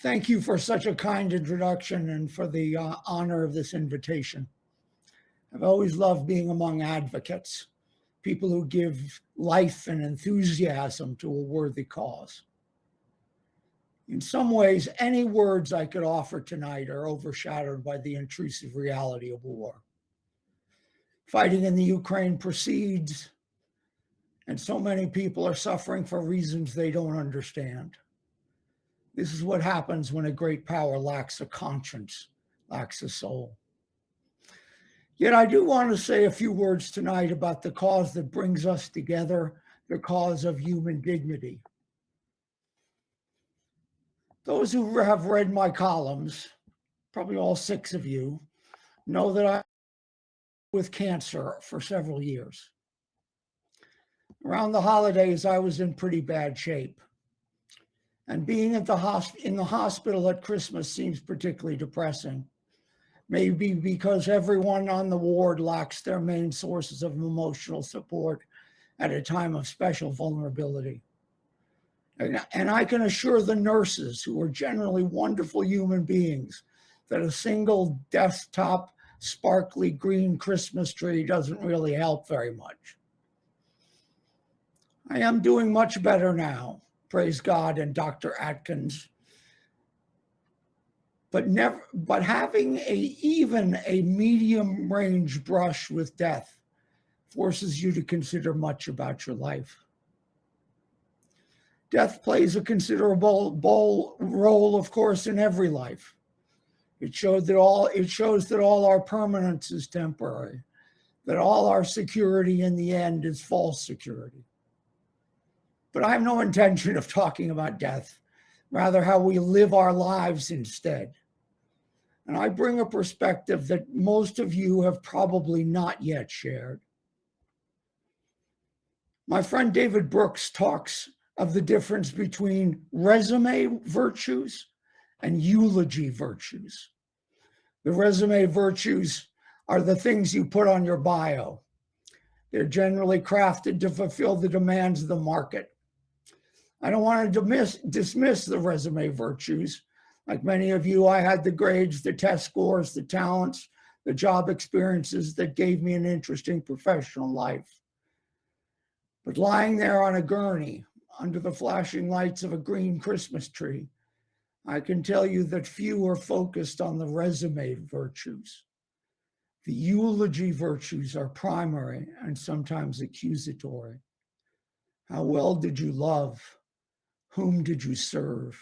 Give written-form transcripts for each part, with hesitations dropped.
Thank you for such a kind introduction and for the honor of this invitation. I've always loved being among advocates, people who give life and enthusiasm to a worthy cause. In some ways, any words I could offer tonight are overshadowed by the intrusive reality of war. Fighting in the Ukraine proceeds, and so many people are suffering for reasons they don't understand. This is what happens when a great power lacks a conscience, lacks a soul. Yet I do want to say a few words tonight about the cause that brings us together, the cause of human dignity. Those who have read my columns, probably all 6 of you, know that I with cancer for several years. Around the holidays, I was in pretty bad shape. And being in the hospital at Christmas seems particularly depressing. Maybe because everyone on the ward lacks their main sources of emotional support at a time of special vulnerability. And I can assure the nurses, who are generally wonderful human beings, that a single desktop sparkly green Christmas tree doesn't really help very much. I am doing much better now, praise God and Dr. Atkins. But having even a medium range brush with death forces you to consider much about your life. Death plays a considerable role, of course, in every life. It shows that all our permanence is temporary, that all our security in the end is false security. But I have no intention of talking about death, rather how we live our lives instead. And I bring a perspective that most of you have probably not yet shared. My friend David Brooks talks of the difference between resume virtues and eulogy virtues. The resume virtues are the things you put on your bio. They're generally crafted to fulfill the demands of the market. I don't want to dismiss the resume virtues. Like many of you, I had the grades, the test scores, the talents, the job experiences that gave me an interesting professional life. But lying there on a gurney under the flashing lights of a green Christmas tree, I can tell you that few are focused on the resume virtues. The eulogy virtues are primary and sometimes accusatory. How well did you love? Whom did you serve?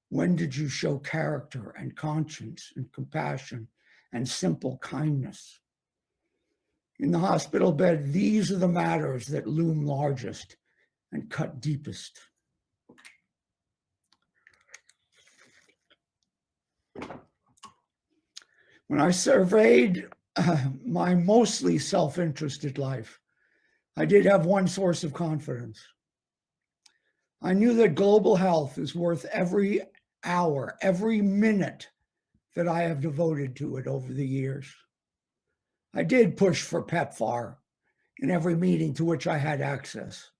When did you show character and conscience and compassion and simple kindness? In the hospital bed, these are the matters that loom largest and cut deepest. When I surveyed my mostly self-interested life, I did have one source of confidence. I knew that global health is worth every hour, every minute that I have devoted to it over the years. I did push for PEPFAR in every meeting to which I had access.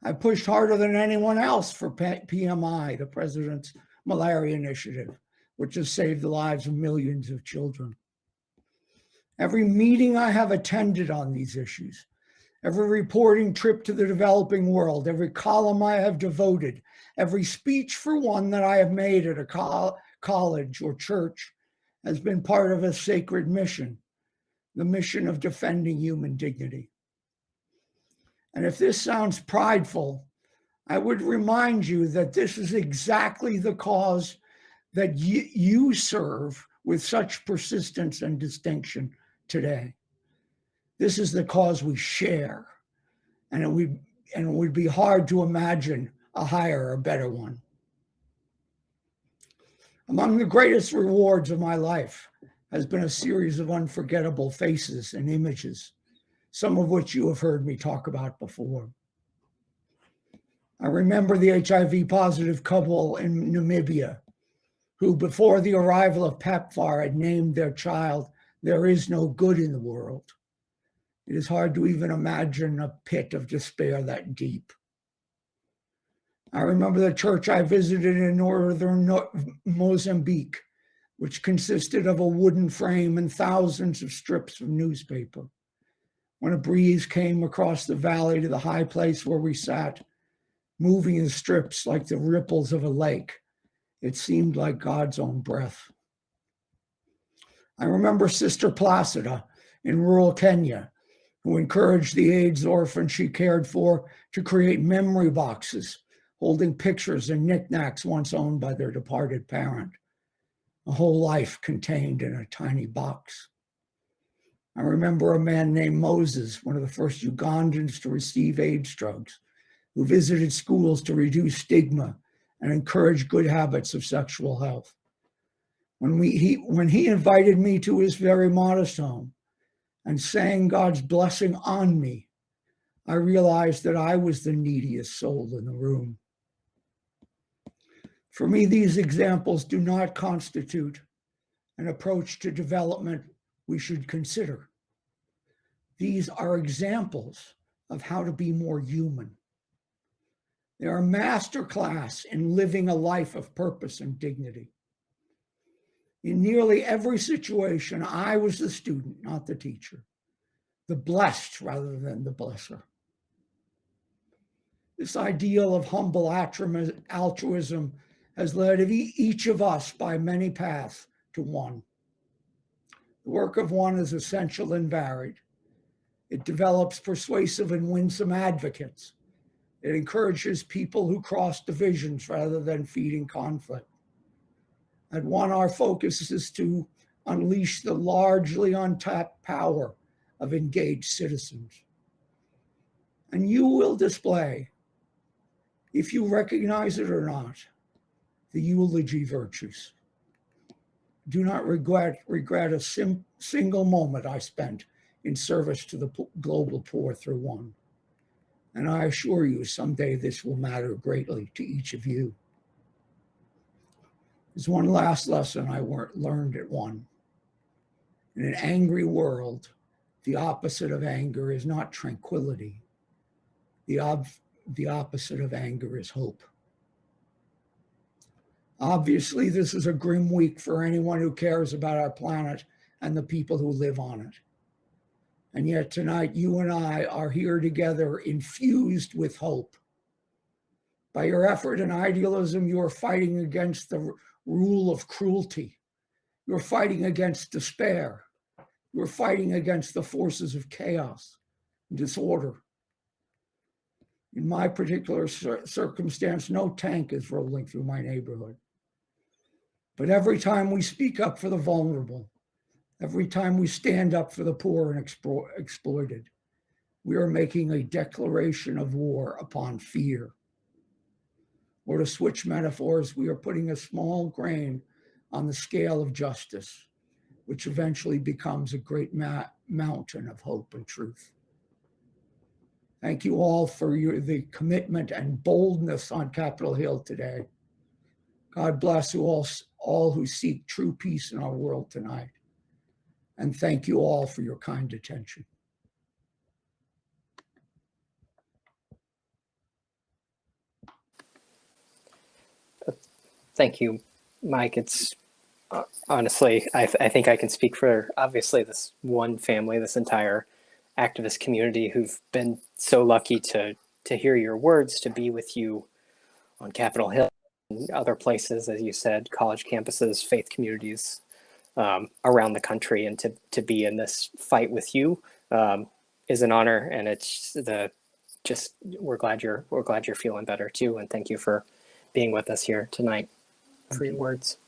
I pushed harder than anyone else for PMI, the President's Malaria Initiative, which has saved the lives of millions of children. Every meeting I have attended on these issues, every reporting trip to the developing world, every column I have devoted, every speech for one that I have made at a college or church has been part of a sacred mission, the mission of defending human dignity. And if this sounds prideful, I would remind you that this is exactly the cause that you serve with such persistence and distinction today. This is the cause we share, and it would be hard to imagine a higher or better one. Among the greatest rewards of my life has been a series of unforgettable faces and images, some of which you have heard me talk about before. I remember the HIV positive couple in Namibia who, before the arrival of PEPFAR, had named their child, "There is no good in the world." It is hard to even imagine a pit of despair that deep. I remember the church I visited in northern Mozambique, which consisted of a wooden frame and thousands of strips of newspaper. When a breeze came across the valley to the high place where we sat, moving the strips like the ripples of a lake, it seemed like God's own breath. I remember Sister Placida in rural Kenya, who encouraged the AIDS orphans she cared for to create memory boxes holding pictures and knickknacks once owned by their departed parent. A whole life contained in a tiny box. I remember a man named Moses, one of the first Ugandans to receive AIDS drugs, who visited schools to reduce stigma and encourage good habits of sexual health. When he invited me to his very modest home and sang God's blessing on me, I realized that I was the neediest soul in the room. For me, these examples do not constitute an approach to development we should consider. These are examples of how to be more human. They are a masterclass in living a life of purpose and dignity. In nearly every situation, I was the student, not the teacher, the blessed rather than the blesser. This ideal of humble altruism has led each of us by many paths to one. The work of one is essential and varied. It develops persuasive and winsome advocates. It encourages people who cross divisions rather than feeding conflict. At one, our focus is to unleash the largely untapped power of engaged citizens. And you will display, if you recognize it or not, the eulogy virtues. Do not regret a single moment I spent in service to the global poor through one. And I assure you, someday this will matter greatly to each of you. There's one last lesson I learned at one. In an angry world, the opposite of anger is not tranquility. The opposite of anger is hope. Obviously, this is a grim week for anyone who cares about our planet and the people who live on it. And yet tonight, you and I are here together infused with hope. By your effort and idealism, you are fighting against the rule of cruelty. You're fighting against despair. You're fighting against the forces of chaos and disorder. In my particular circumstance, no tank is rolling through my neighborhood. But every time we speak up for the vulnerable, every time we stand up for the poor and exploited, we are making a declaration of war upon fear. Or to switch metaphors, we are putting a small grain on the scale of justice, which eventually becomes a great mountain of hope and truth. Thank you all for the commitment and boldness on Capitol Hill today. God bless you all who seek true peace in our world tonight. And thank you all for your kind attention. Thank you, Mike. It's honestly, I think I can speak for obviously this one family, this entire activist community who've been so lucky to hear your words, to be with you on Capitol Hill and other places, as you said, college campuses, faith communities around the country, and to be in this fight with you is an honor, and it's we're glad you're feeling better too, and thank you for being with us here tonight for your words.